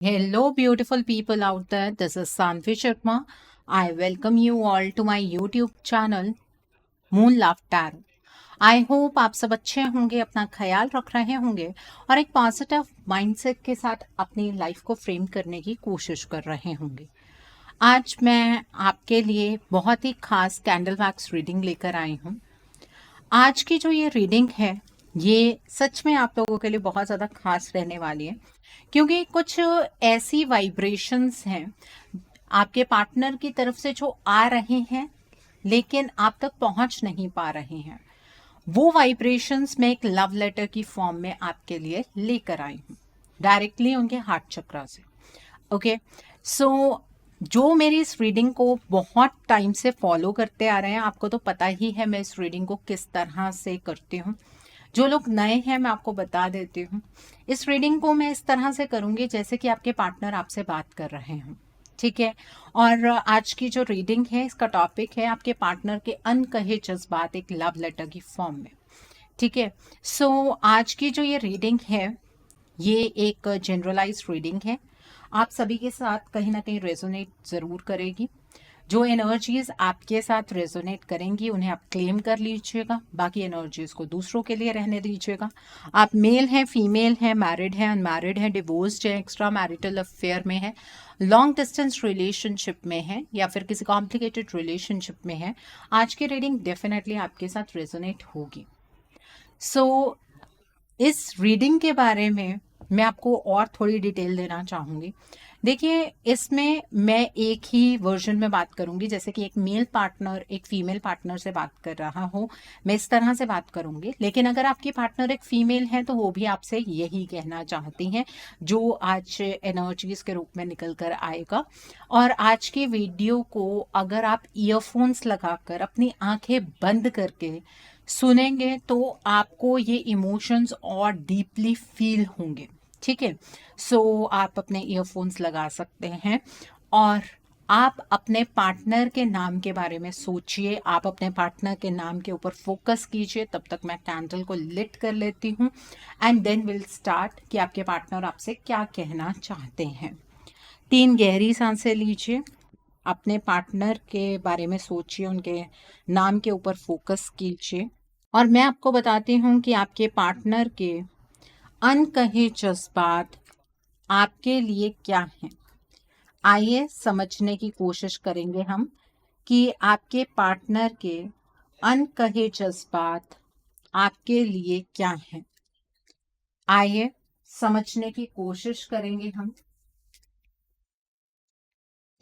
Hello, beautiful people out there. This is Sanvi Sharma. I welcome you all to my YouTube channel Moon Love Tarot. I hope आप सब अच्छे होंगे, अपना ख्याल रख रहे होंगे और एक पॉजिटिव माइंडसेट के साथ अपनी लाइफ को फ्रेम करने की कोशिश कर रहे होंगे। आज मैं आपके लिए बहुत ही खास कैंडल वैक्स रीडिंग लेकर आई हूँ। आज की जो ये रीडिंग है, ये सच में आप लोगों के लिए बहुत ज़्यादा खास रहने वाली है, क्योंकि कुछ ऐसी वाइब्रेशंस हैं आपके पार्टनर की तरफ से जो आ रहे हैं लेकिन आप तक पहुंच नहीं पा रहे हैं। वो वाइब्रेशंस मैं एक लव लेटर की फॉर्म में आपके लिए लेकर आई हूँ, डायरेक्टली उनके हार्ट चक्रा से। ओके, सो जो मेरी इस रीडिंग को बहुत टाइम से फॉलो करते आ रहे हैं, आपको तो पता ही है मैं इस रीडिंग को किस तरह से करती हूँ। जो लोग नए हैं मैं आपको बता देती हूँ, इस रीडिंग को मैं इस तरह से करूँगी जैसे कि आपके पार्टनर आपसे बात कर रहे हों। ठीक है। और आज की जो रीडिंग है, इसका टॉपिक है आपके पार्टनर के अनकहे जज्बात एक लव लेटर की फॉर्म में। ठीक है। सो आज की जो ये रीडिंग है, ये एक जनरलाइज रीडिंग है। आप सभी के साथ कहीं ना कहीं रेजोनेट ज़रूर करेगी। जो एनर्जीज आपके साथ रेजोनेट करेंगी उन्हें आप क्लेम कर लीजिएगा, बाकी एनर्जीज को दूसरों के लिए रहने दीजिएगा। आप मेल हैं, फीमेल हैं, मैरिड हैं, अनमैरिड हैं, डिवोर्स्ड हैं, एक्स्ट्रा मैरिटल अफेयर में है, लॉन्ग डिस्टेंस रिलेशनशिप में है या फिर किसी कॉम्प्लिकेटेड रिलेशनशिप में है, आज की रीडिंग डेफिनेटली आपके साथ रेजोनेट होगी। सो इस रीडिंग के बारे में मैं आपको और थोड़ी डिटेल देना चाहूँगी। देखिए, इसमें मैं एक ही वर्जन में बात करूँगी, जैसे कि एक मेल पार्टनर एक फीमेल पार्टनर से बात कर रहा हो, मैं इस तरह से बात करूँगी। लेकिन अगर आपकी पार्टनर एक फीमेल है तो वो भी आपसे यही कहना चाहती हैं, जो आज एनर्जीज के रूप में निकल कर आएगा। और आज की वीडियो को अगर आप ईयरफोन्स लगाकर अपनी आंखें बंद करके सुनेंगे तो आपको ये इमोशंस और डीपली फील होंगे। ठीक है। सो आप अपने ईयरफोन्स लगा सकते हैं और आप अपने पार्टनर के नाम के बारे में सोचिए, आप अपने पार्टनर के नाम के ऊपर फोकस कीजिए। तब तक मैं कैंडल को लिट कर लेती हूँ एंड देन विल स्टार्ट कि आपके पार्टनर आपसे क्या कहना चाहते हैं। 3 गहरी सांसें लीजिए, अपने पार्टनर के बारे में सोचिए, उनके नाम के ऊपर फोकस कीजिए और मैं आपको बताती हूँ कि आपके पार्टनर के अनकहे जज्बात आपके लिए क्या हैं। आइए समझने की कोशिश करेंगे हम कि आपके पार्टनर के अनकहे जज्बात आपके लिए क्या हैं। आइए समझने की कोशिश करेंगे हम,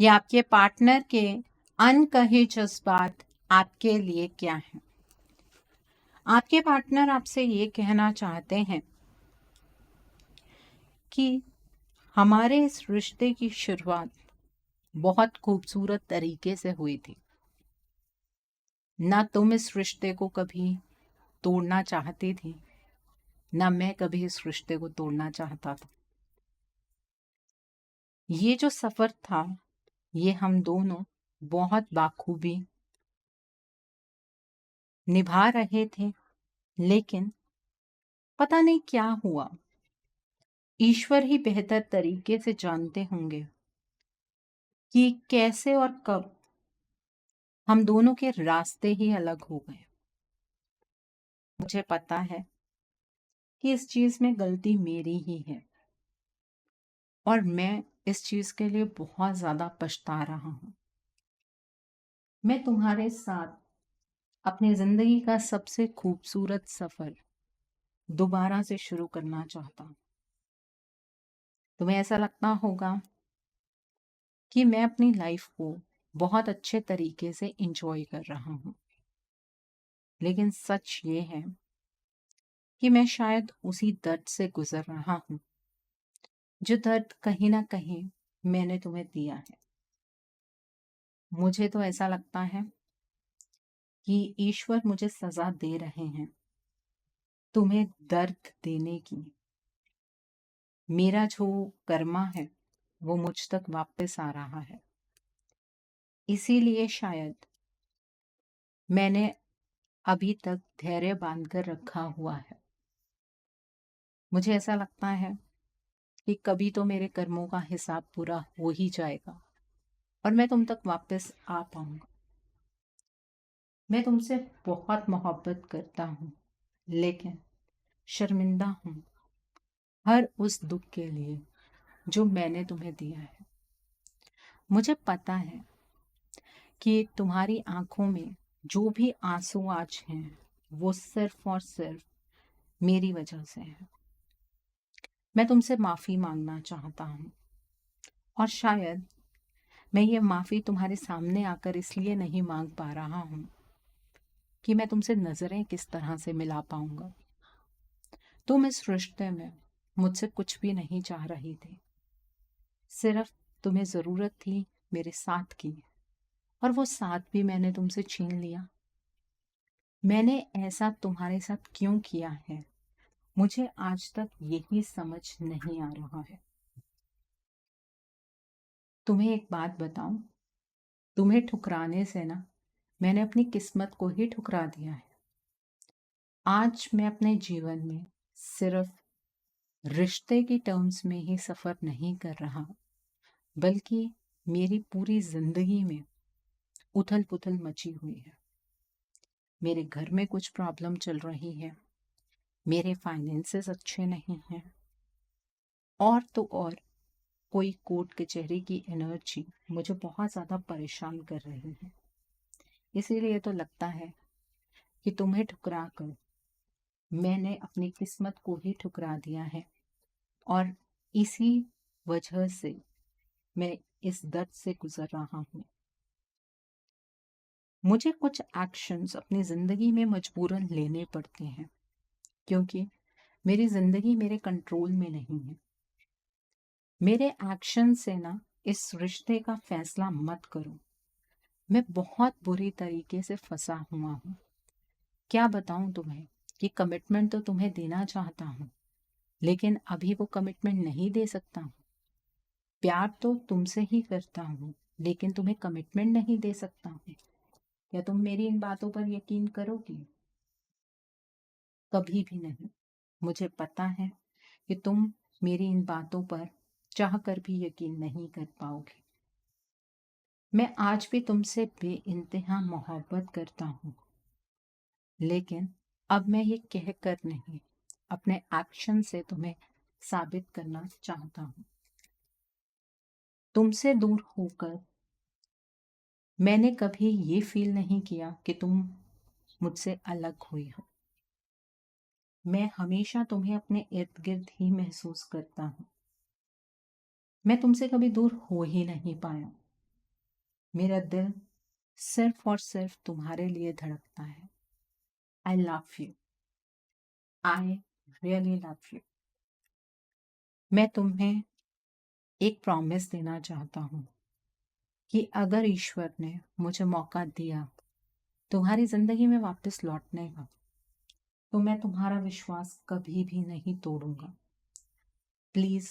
ये आपके पार्टनर के अनकहे जज्बात आपके लिए क्या हैं। आपके पार्टनर आपसे ये कहना चाहते हैं कि हमारे इस रिश्ते की शुरुआत बहुत खूबसूरत तरीके से हुई थी। ना तुम इस रिश्ते को कभी तोड़ना चाहती थी, ना मैं कभी इस रिश्ते को तोड़ना चाहता था। ये जो सफर था, ये हम दोनों बहुत बाखूबी निभा रहे थे, लेकिन पता नहीं क्या हुआ। ईश्वर ही बेहतर तरीके से जानते होंगे कि कैसे और कब हम दोनों के रास्ते ही अलग हो गए। मुझे पता है कि इस चीज में गलती मेरी ही है और मैं इस चीज के लिए बहुत ज्यादा पछता रहा हूं। मैं तुम्हारे साथ अपनी जिंदगी का सबसे खूबसूरत सफर दोबारा से शुरू करना चाहता हूं। तुम्हें ऐसा लगता होगा कि मैं अपनी लाइफ को बहुत अच्छे तरीके से इंजॉय कर रहा हूं, लेकिन सच ये है कि मैं शायद उसी दर्द से गुजर रहा हूं, जो दर्द कहीं ना कहीं मैंने तुम्हें दिया है। मुझे तो ऐसा लगता है कि ईश्वर मुझे सजा दे रहे हैं तुम्हें दर्द देने की। मेरा जो कर्मा है वो मुझ तक वापस आ रहा है, इसीलिए शायद मैंने अभी तक धैर्य बांध कर रखा हुआ है। मुझे ऐसा लगता है कि कभी तो मेरे कर्मों का हिसाब पूरा हो ही जाएगा और मैं तुम तक वापस आ पाऊंगा। मैं तुमसे बहुत मोहब्बत करता हूँ, लेकिन शर्मिंदा हूँ हर उस दुख के लिए जो मैंने तुम्हें दिया है। मुझे पता है कि तुम्हारी आंखों में जो भी आंसू आज हैं वो सिर्फ और सिर्फ मेरी वजह से है। मैं तुमसे माफ़ी मांगना चाहता हूँ और शायद मैं ये माफ़ी तुम्हारे सामने आकर इसलिए नहीं मांग पा रहा हूँ कि मैं तुमसे नज़रें किस तरह से मिला पाऊंगा। तुम इस रिश्ते में मुझसे कुछ भी नहीं चाह रही थी, सिर्फ तुम्हें ज़रूरत थी मेरे साथ की, और वो साथ भी मैंने तुमसे छीन लिया। मैंने ऐसा तुम्हारे साथ क्यों किया है, मुझे आज तक यही समझ नहीं आ रहा है। तुम्हें एक बात बताऊं, तुम्हें ठुकराने से ना मैंने अपनी किस्मत को ही ठुकरा दिया है। आज मैं अपने जीवन में सिर्फ रिश्ते की टर्म्स में ही सफ़र नहीं कर रहा, बल्कि मेरी पूरी जिंदगी में उथल पुथल मची हुई है। मेरे घर में कुछ प्रॉब्लम चल रही है, मेरे फाइनेंसेस अच्छे नहीं हैं, और तो और कोई कोर्ट कचहरी की एनर्जी मुझे बहुत ज़्यादा परेशान कर रही है। इसीलिए तो लगता है कि तुम्हें ठुकरा कर मैंने अपनी किस्मत को ही ठुकरा दिया है, और इसी वजह से मैं इस दर्द से गुजर रहा हूँ। मुझे कुछ एक्शंस अपनी ज़िंदगी में मजबूरन लेने पड़ते हैं, क्योंकि मेरी ज़िंदगी मेरे कंट्रोल में नहीं है। मेरे एक्शन से ना इस रिश्ते का फैसला मत करो। मैं बहुत बुरी तरीके से फंसा हुआ हूँ। क्या बताऊँ तुम्हें कि कमिटमेंट तो तुम्हें देना चाहता हूँ, लेकिन अभी वो कमिटमेंट नहीं दे सकता हूँ। प्यार तो तुमसे ही करता हूँ, लेकिन तुम्हें कमिटमेंट नहीं दे सकता हूँ। क्या तुम मेरी इन बातों पर यकीन करोगी? कभी भी नहीं। मुझे पता है कि तुम मेरी इन बातों पर चाह कर भी यकीन नहीं कर पाओगे। मैं आज भी तुमसे बेइंतहा मोहब्बत करता हूँ, लेकिन अब मैं ये कह कर नहीं, अपने एक्शन से तुम्हें साबित करना चाहता हूँ। तुमसे दूर होकर मैंने कभी ये फील नहीं किया कि तुम मुझसे अलग हुई हो। मैं हमेशा तुम्हें अपने इर्द गिर्द ही महसूस करता हूँ। मैं तुमसे कभी दूर हो ही नहीं पाया। मेरा दिल सिर्फ और सिर्फ तुम्हारे लिए धड़कता है। I love you. I really love you. मैं तुम्हें एक प्रॉमिस देना चाहता हूँ कि अगर ईश्वर ने मुझे मौका दिया तुम्हारी जिंदगी में वापस लौटने का, तो मैं तुम्हारा विश्वास कभी भी नहीं तोड़ूंगा। प्लीज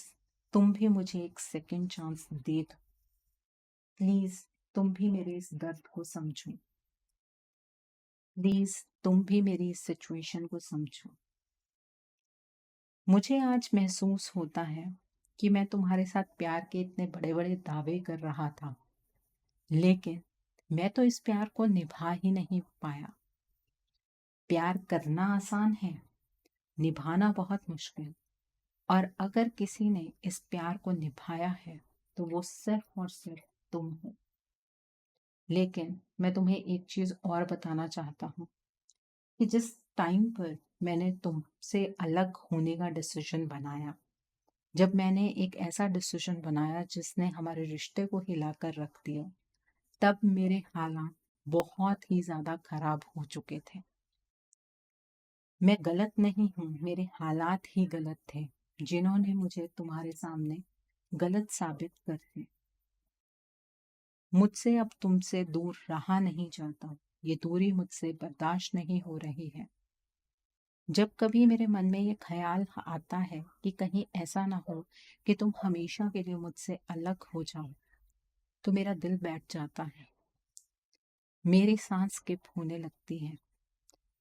तुम भी मुझे एक सेकंड चांस दे दो। प्लीज तुम भी मेरे इस दर्द को समझो। प्लीज तुम भी मेरी इस सिचुएशन को समझो। मुझे आज महसूस होता है कि मैं तुम्हारे साथ प्यार के इतने बड़े बड़े दावे कर रहा था, लेकिन मैं तो इस प्यार को निभा ही नहीं पाया। प्यार करना आसान है, निभाना बहुत मुश्किल। और अगर किसी ने इस प्यार को निभाया है तो वो सिर्फ और सिर्फ तुम हो। लेकिन मैं तुम्हें एक चीज और बताना चाहता हूँ कि जिस टाइम पर मैंने तुमसे अलग होने का डिसीजन बनाया, जब मैंने एक ऐसा डिसीजन बनाया जिसने हमारे रिश्ते को हिलाकर रख दिया, तब मेरे हालात बहुत ही ज्यादा खराब हो चुके थे। मैं गलत नहीं हूँ, मेरे हालात ही गलत थे जिन्होंने मुझे तुम्हारे सामने गलत साबित कर दिया। मुझसे अब तुमसे दूर रहा नहीं जाता। ये दूरी मुझसे बर्दाश्त नहीं हो रही है। जब कभी मेरे मन में ये ख्याल आता है कि कहीं ऐसा ना हो कि तुम हमेशा के लिए मुझसे अलग हो जाओ, तो मेरा दिल बैठ जाता है। मेरी सांस स्किप होने लगती है।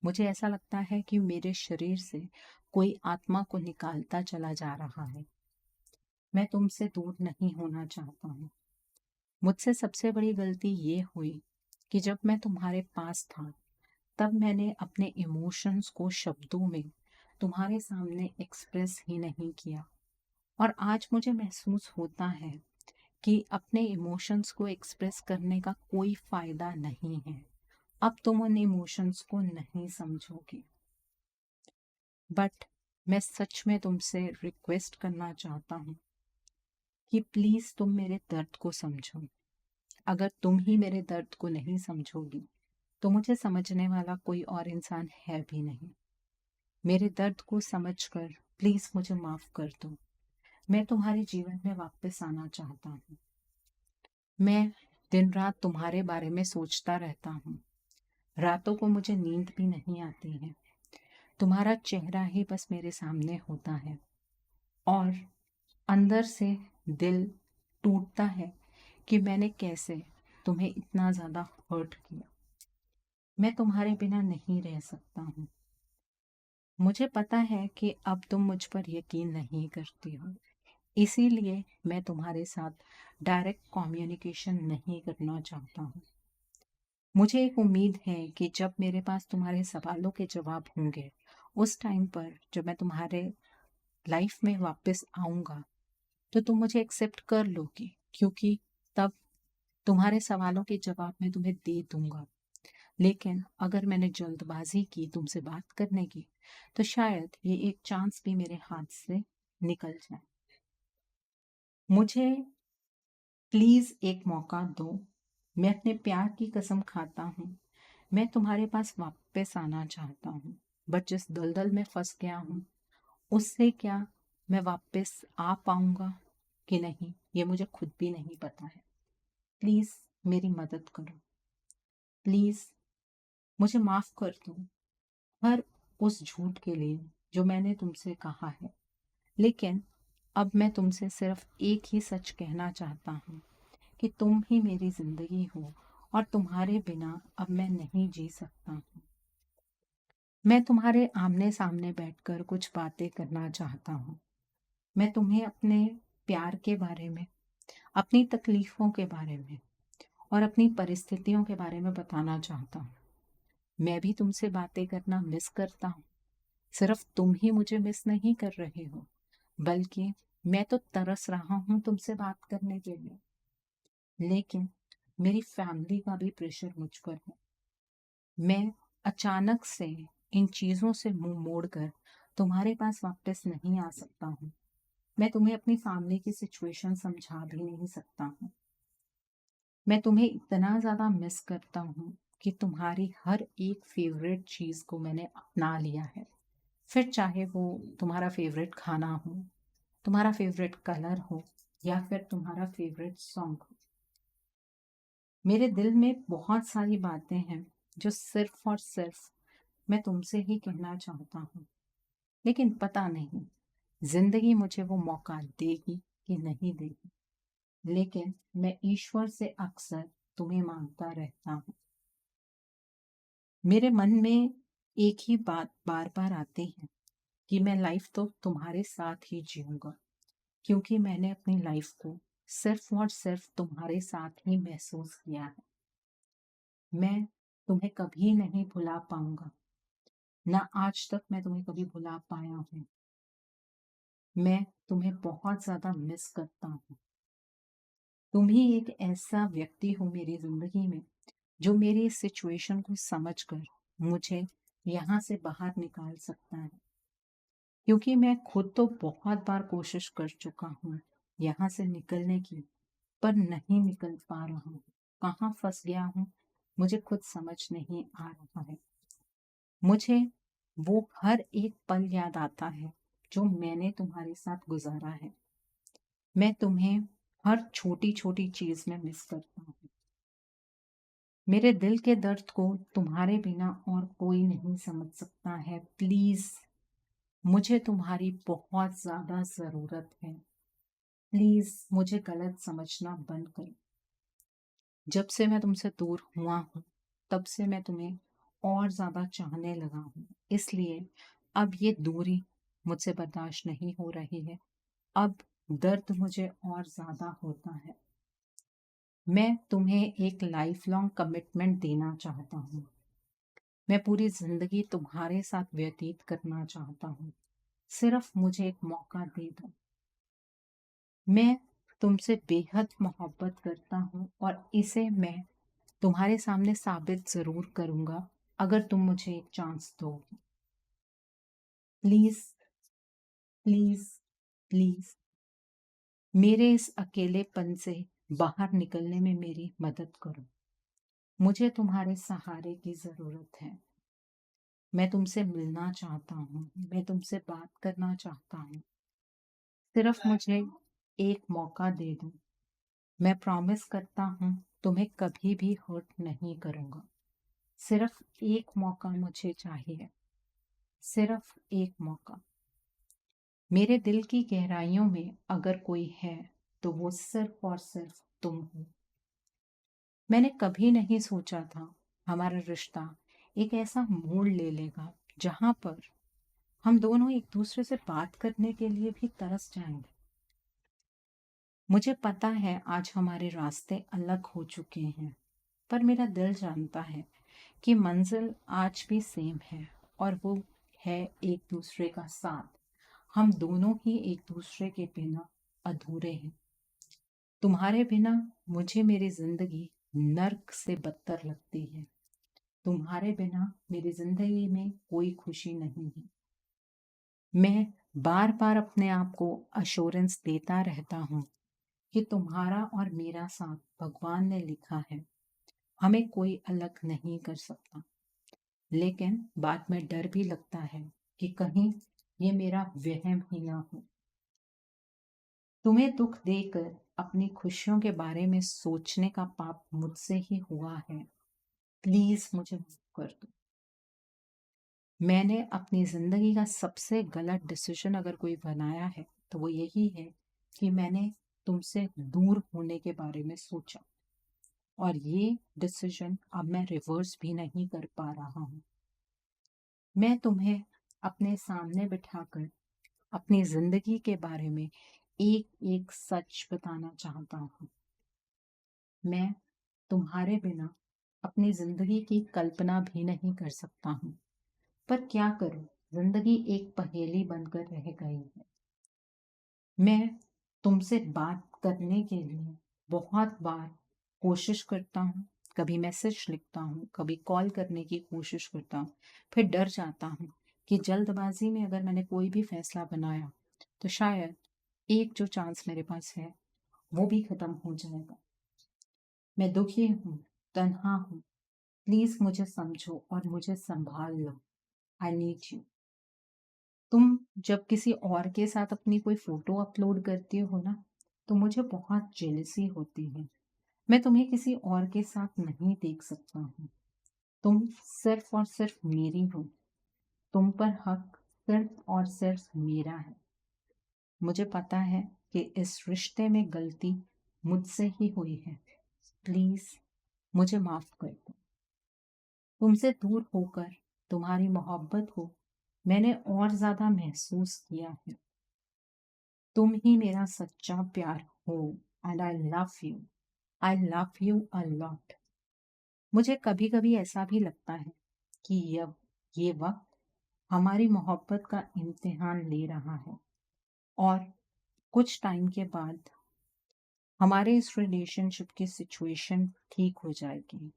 मुझे ऐसा लगता है कि मेरे शरीर से कोई आत्मा को निकालता चला जा रहा है। मैं तुमसे दूर नहीं होना चाहता हूँ। मुझसे सबसे बड़ी गलती ये हुई कि जब मैं तुम्हारे पास था, तब मैंने अपने इमोशंस को शब्दों में तुम्हारे सामने एक्सप्रेस ही नहीं किया। और आज मुझे महसूस होता है कि अपने इमोशंस को एक्सप्रेस करने का कोई फायदा नहीं है। अब तुम उन इमोशंस को नहीं समझोगे। बट मैं सच में तुमसे रिक्वेस्ट करना चाहता हूँ कि प्लीज तुम मेरे दर्द को समझो। अगर तुम ही मेरे दर्द को नहीं समझोगी तो मुझे समझने वाला कोई और इंसान है भी नहीं। मेरे दर्द को समझकर प्लीज मुझे माफ कर दो। मैं तुम्हारे जीवन में वापस आना चाहता हूँ। मैं दिन रात तुम्हारे बारे में सोचता रहता हूँ। रातों को मुझे नींद भी नहीं आती है। तुम्हारा चेहरा ही बस मेरे सामने होता है और अंदर से दिल टूटता है कि मैंने कैसे तुम्हें इतना ज़्यादा हर्ट किया। मैं तुम्हारे बिना नहीं रह सकता हूँ। मुझे पता है कि अब तुम मुझ पर यकीन नहीं करती हो, इसीलिए मैं तुम्हारे साथ डायरेक्ट कम्युनिकेशन नहीं करना चाहता हूँ। मुझे एक उम्मीद है कि जब मेरे पास तुम्हारे सवालों के जवाब होंगे, उस टाइम पर जब मैं तुम्हारे लाइफ में वापस आऊँगा, तो तुम मुझे एक्सेप्ट कर लोगी, क्योंकि तब तुम्हारे सवालों के जवाब मैं तुम्हें दे दूँगा। लेकिन अगर मैंने जल्दबाज़ी की तुमसे बात करने की, तो शायद ये एक चांस भी मेरे हाथ से निकल जाए। मुझे प्लीज़ एक मौका दो। मैं अपने प्यार की कसम खाता हूँ, मैं तुम्हारे पास वापस आना चाहता हूँ। बट जिस दलदल में फँस गया हूँ, उससे क्या मैं वापस आ पाऊँगा कि नहीं, ये मुझे खुद भी नहीं पता है। प्लीज़ मेरी मदद करो। प्लीज़ मुझे माफ़ कर दो हर उस झूठ के लिए जो मैंने तुमसे कहा है। लेकिन अब मैं तुमसे सिर्फ एक ही सच कहना चाहता हूँ कि तुम ही मेरी ज़िंदगी हो और तुम्हारे बिना अब मैं नहीं जी सकता हूँ। मैं तुम्हारे आमने सामने बैठकर कुछ बातें करना चाहता हूँ। मैं तुम्हें अपने प्यार के बारे में, अपनी तकलीफ़ों के बारे में और अपनी परिस्थितियों के बारे में बताना चाहता हूँ। मैं भी तुमसे बातें करना मिस करता हूँ। सिर्फ तुम ही मुझे मिस नहीं कर रहे हो, बल्कि मैं तो तरस रहा हूँ तुमसे बात करने के लिए। लेकिन मेरी फैमिली का भी प्रेशर मुझ पर है। मैं अचानक से इन चीज़ों से मुंह मोड़कर तुम्हारे पास वापस नहीं आ सकता हूँ। मैं तुम्हें अपनी फैमिली की सिचुएशन समझा भी नहीं सकता हूँ। मैं तुम्हें इतना ज़्यादा मिस करता हूँ कि तुम्हारी हर एक फेवरेट चीज़ को मैंने अपना लिया है। फिर चाहे वो तुम्हारा फेवरेट खाना हो, तुम्हारा फेवरेट कलर हो या फिर तुम्हारा फेवरेट सॉन्ग हो। मेरे दिल में बहुत सारी बातें हैं जो सिर्फ और सिर्फ मैं तुमसे ही कहना चाहता हूँ। लेकिन पता नहीं जिंदगी मुझे वो मौका देगी कि नहीं देगी। लेकिन मैं ईश्वर से अक्सर तुम्हें मांगता रहता हूँ। मेरे मन में एक ही बात बार बार आती है कि मैं लाइफ तो तुम्हारे साथ ही जीऊंगा, क्योंकि मैंने अपनी लाइफ को सिर्फ और सिर्फ तुम्हारे साथ ही महसूस किया है। मैं तुम्हें कभी नहीं भुला पाऊंगा, ना आज तक मैं तुम्हें कभी भुला पाया हूँ। मैं तुम्हें बहुत ज्यादा मिस करता हूँ। तुम ही एक ऐसा व्यक्ति हो मेरी जिंदगी में जो मेरी इस सिचुएशन को समझकर मुझे यहाँ से बाहर निकाल सकता है। क्योंकि मैं खुद तो बहुत बार कोशिश कर चुका हूँ यहाँ से निकलने की, पर नहीं निकल पा रहा हूँ। कहाँ फंस गया हूँ मुझे खुद समझ नहीं आ रहा है। मुझे वो हर एक पल याद आता है जो मैंने तुम्हारे साथ गुजारा है। मैं तुम्हें हर छोटी छोटी चीज में मिस करता हूँ। मेरे दिल के दर्द को तुम्हारे बिना और कोई नहीं समझ सकता है। प्लीज मुझे तुम्हारी बहुत ज्यादा जरूरत है। प्लीज मुझे गलत समझना बंद करो। जब से मैं तुमसे दूर हुआ हूँ, तब से मैं तुम्हें और ज्यादा चाहने लगा हूँ। इसलिए अब ये दूरी मुझसे बर्दाश्त नहीं हो रही है। अब दर्द मुझे और ज़्यादा होता है। मैं तुम्हें एक लाइफ लॉन्ग कमिटमेंट देना चाहता हूँ। मैं पूरी ज़िंदगी तुम्हारे साथ व्यतीत करना चाहता हूँ। सिर्फ मुझे एक मौका दे दो। मैं तुमसे बेहद मोहब्बत करता हूँ और इसे मैं तुम्हारे सामने साबित ज़रूर करूँगा अगर तुम मुझे एक चांस दोगे। प्लीज़, प्लीज़, प्लीज़ मेरे इस अकेलेपन से बाहर निकलने में मेरी मदद करो। मुझे तुम्हारे सहारे की ज़रूरत है। मैं तुमसे मिलना चाहता हूँ। मैं तुमसे बात करना चाहता हूँ। सिर्फ मुझे एक मौका दे दो। मैं प्रॉमिस करता हूँ तुम्हें कभी भी हर्ट नहीं करूँगा। सिर्फ एक मौका मुझे चाहिए। सिर्फ एक मौका। मेरे दिल की गहराइयों में अगर कोई है तो वो सिर्फ और सिर्फ तुम हो। मैंने कभी नहीं सोचा था हमारा रिश्ता एक ऐसा मोड़ ले लेगा जहां पर हम दोनों एक दूसरे से बात करने के लिए भी तरस जाएंगे। मुझे पता है आज हमारे रास्ते अलग हो चुके हैं, पर मेरा दिल जानता है कि मंजिल आज भी सेम है और वो है एक दूसरे का साथ। हम दोनों ही एक दूसरे के बिना अधूरे हैं। तुम्हारे बिना मुझे मेरी जिंदगी नर्क से बदतर लगती है। तुम्हारे बिना मेरी जिंदगी में कोई खुशी नहीं है। मैं बार बार अपने आप को अश्योरेंस देता रहता हूँ कि तुम्हारा और मेरा साथ भगवान ने लिखा है, हमें कोई अलग नहीं कर सकता। लेकिन बाद में डर भी लगता है कि कहीं ये मेरा वहम ही ना हो। तुम्हें दुख देकर अपनी खुशियों के बारे में सोचने का पाप मुझसे ही हुआ है। प्लीज मुझे माफ कर दो। मैंने अपनी जिंदगी का सबसे गलत डिसीजन अगर कोई बनाया है तो वो यही है कि मैंने तुमसे दूर होने के बारे में सोचा, और ये डिसीजन अब मैं रिवर्स भी नहीं कर पा रहा हूँ। मैं तुम्हें अपने सामने बिठाकर अपनी जिंदगी के बारे में एक एक सच बताना चाहता हूँ। मैं तुम्हारे बिना अपनी जिंदगी की कल्पना भी नहीं कर सकता हूँ, पर क्या करूं, जिंदगी एक पहेली बनकर रह गई है। मैं तुमसे बात करने के लिए बहुत बार कोशिश करता हूँ, कभी मैसेज लिखता हूँ, कभी कॉल करने की कोशिश करता हूँ, फिर डर जाता हूँ कि जल्दबाजी में अगर मैंने कोई भी फैसला बनाया तो शायद एक जो चांस मेरे पास है वो भी खत्म हो जाएगा। मैं दुखी हूँ, तन्हा हूँ। प्लीज मुझे समझो और मुझे संभाल लो। I need you. तुम जब किसी और के साथ अपनी कोई फोटो अपलोड करती हो ना, तो मुझे बहुत जेलसी होती है। मैं तुम्हें किसी और के साथ नहीं देख सकता हूँ। तुम सिर्फ और सिर्फ मेरी हो। तुम पर हक सिर्फ और सिर्फ मेरा है। मुझे पता है कि इस रिश्ते में गलती मुझसे ही हुई है। प्लीज मुझे माफ कर दो। तुमसे दूर होकर तुम्हारी मोहब्बत को मैंने और ज्यादा महसूस किया है। तुम ही मेरा सच्चा प्यार हो and I love you. I love you a lot. मुझे कभी कभी ऐसा भी लगता है कि ये वक्त हमारी मोहब्बत का इम्तिहान ले रहा है, और कुछ टाइम के बाद हमारे इस रिलेशनशिप की सिचुएशन ठीक हो जाएगी।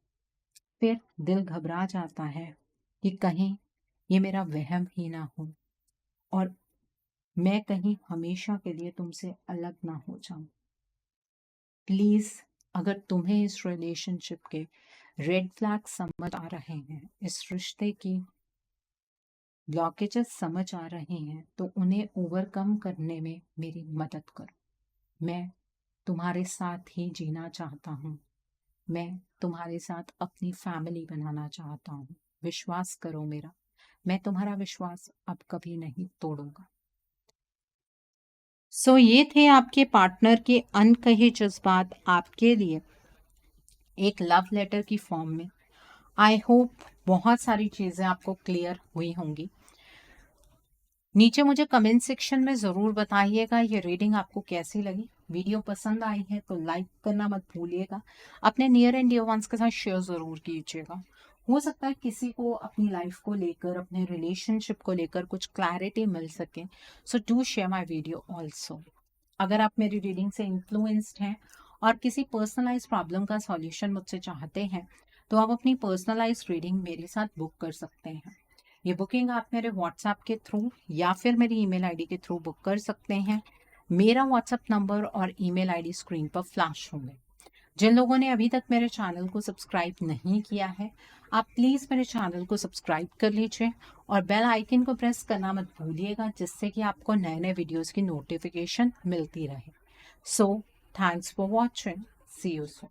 फिर दिल घबरा जाता है कि कहीं ये मेरा वहम ही ना हो और मैं कहीं हमेशा के लिए तुमसे अलग ना हो जाऊं। प्लीज, अगर तुम्हें इस रिलेशनशिप के रेड फ्लैग समझ आ रहे हैं, इस रिश्ते की ब्लॉकेजेस समझ आ रहे हैं, तो उन्हें ओवरकम करने में मेरी मदद करो। मैं तुम्हारे साथ ही जीना चाहता हूँ। मैं तुम्हारे साथ अपनी फैमिली बनाना चाहता हूँ। विश्वास करो मेरा, मैं तुम्हारा विश्वास अब कभी नहीं तोड़ूंगा। ये थे आपके पार्टनर के अनकहे जज्बात आपके लिए एक लव लेटर की फॉर्म में। आई होप बहुत सारी चीज़ें आपको क्लियर हुई होंगी। नीचे मुझे कमेंट सेक्शन में ज़रूर बताइएगा ये रीडिंग आपको कैसी लगी। वीडियो पसंद आई है तो लाइक करना मत भूलिएगा। अपने नियर एंड डियर वंस के साथ शेयर ज़रूर कीजिएगा। हो सकता है किसी को अपनी लाइफ को लेकर, अपने रिलेशनशिप को लेकर कुछ क्लैरिटी मिल सके। So do share my video also. अगर आप मेरी रीडिंग से इन्फ्लुएंस्ड हैं और किसी पर्सनलाइज प्रॉब्लम का सॉल्यूशन मुझसे चाहते हैं तो आप अपनी पर्सनलाइज रीडिंग मेरे साथ बुक कर सकते हैं। ये बुकिंग आप मेरे व्हाट्सएप के थ्रू या फिर मेरी ईमेल आईडी के थ्रू बुक कर सकते हैं। मेरा व्हाट्सएप नंबर और ईमेल आईडी स्क्रीन पर फ्लैश होंगे। जिन लोगों ने अभी तक मेरे चैनल को सब्सक्राइब नहीं किया है, आप प्लीज़ मेरे चैनल को सब्सक्राइब कर लीजिए और बेल आइकन को प्रेस करना मत भूलिएगा, जिससे कि आपको नए नए वीडियोस की नोटिफिकेशन मिलती रहे। So thanks for watching. See you soon.